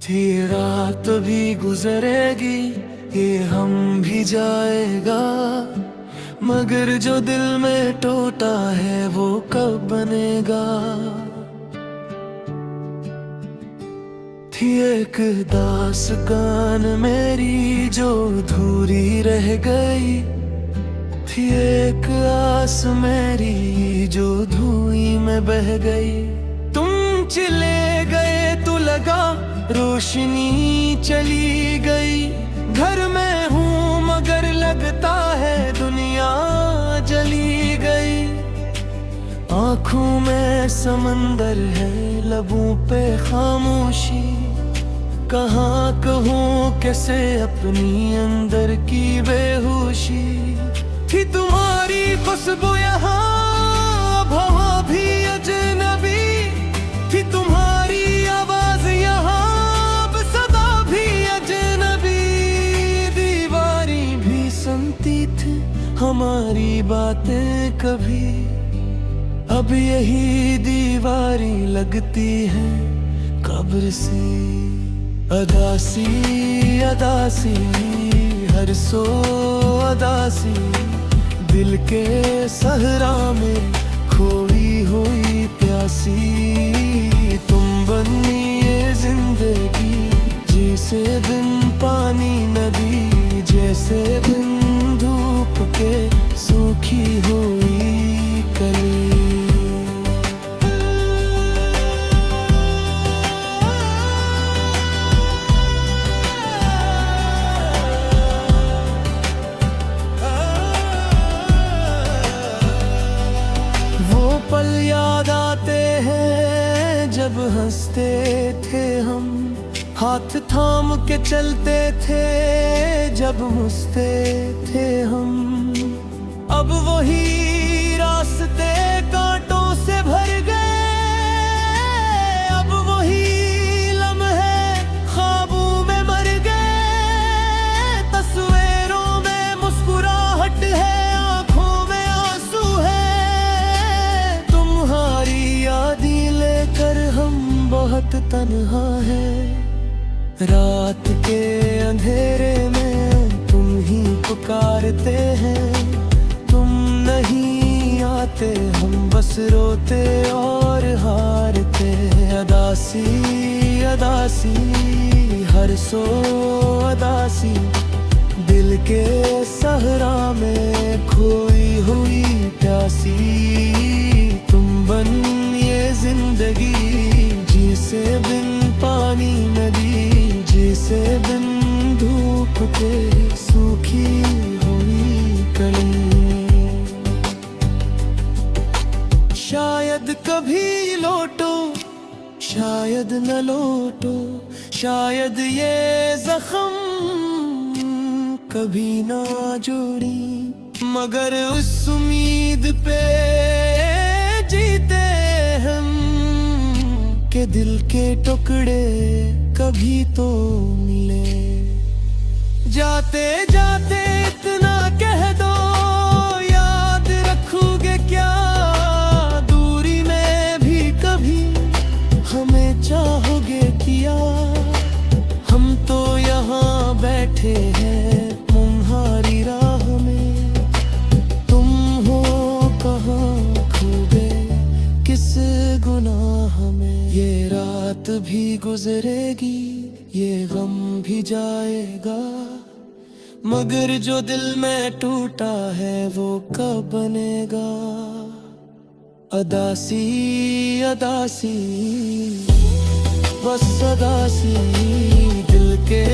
थी रात भी गुजरेगी, ये हम भी जाएगा, मगर जो दिल में टूटा है वो कब बनेगा। थी एक दास्तान मेरी जो अधूरी रह गई, थी एक आस मेरी जो धुएं में बह गई। तुम चले गए तो लगा रोशनी चली गई, घर में हूँ मगर लगता है दुनिया जली गई। आँखों में समंदर है, लबों पे खामोशी, कहाँ कहूँ कैसे अपनी अंदर की बेहोशी। थी तुम्हारी खुशबू यहाँ, अब हवा भी अजनबी, थी तुम्हारी आवाज यहाँ, अब सदा भी अजनबी। दीवारें भी सुनती थी हमारी बातें कभी, अब यही दीवारें लगती हैं कब्र से। अदासी अदासी हर सो अदासी, दिल के सहरा में खोई हुई प्यासी। तुम बनी ये जिंदगी जैसे बिन पानी नदी, जैसे बिन धूप के सूखी हुई कली। पल याद आते हैं जब हंसते थे हम, हाथ थाम के चलते थे जब हंसते थे हम। अब वही रास्ते कांटों से भर गए, अब वही लम्हे ख्वाबों में मर गए। तस्वीरों में मुस्कुराहट है, बहुत तन्हा है। रात के अंधेरे में तुम ही पुकारते हैं, तुम नहीं आते हम बस रोते और हारते। अदासी अदासी हर सो अदासी, दिल के सहरा में खोई हुई प्यासी। तुम बन ये जिंदगी जैसे बिन पानी नदी, जैसे बिन धूप के सूखी हुई कली। शायद कभी लौटो शायद न लौटो, शायद ये जख्म कभी ना जोड़ी, मगर उस उम्मीद पे जीते हम के दिल के टुकड़े कभी तो मिले। जाते जाते इतना कह दो, याद रखोगे क्या दूरी में भी कभी हमें चाहोगे किया। हम तो यहाँ बैठे हैं तुम्हारी राह में, तुम हो कहाँ खो गए किस गुनाह में। ये रात भी गुजरेगी, ये गम भी जाएगा, मगर जो दिल में टूटा है वो कब बनेगा। अदासी अदासी बस अदासी, दिल के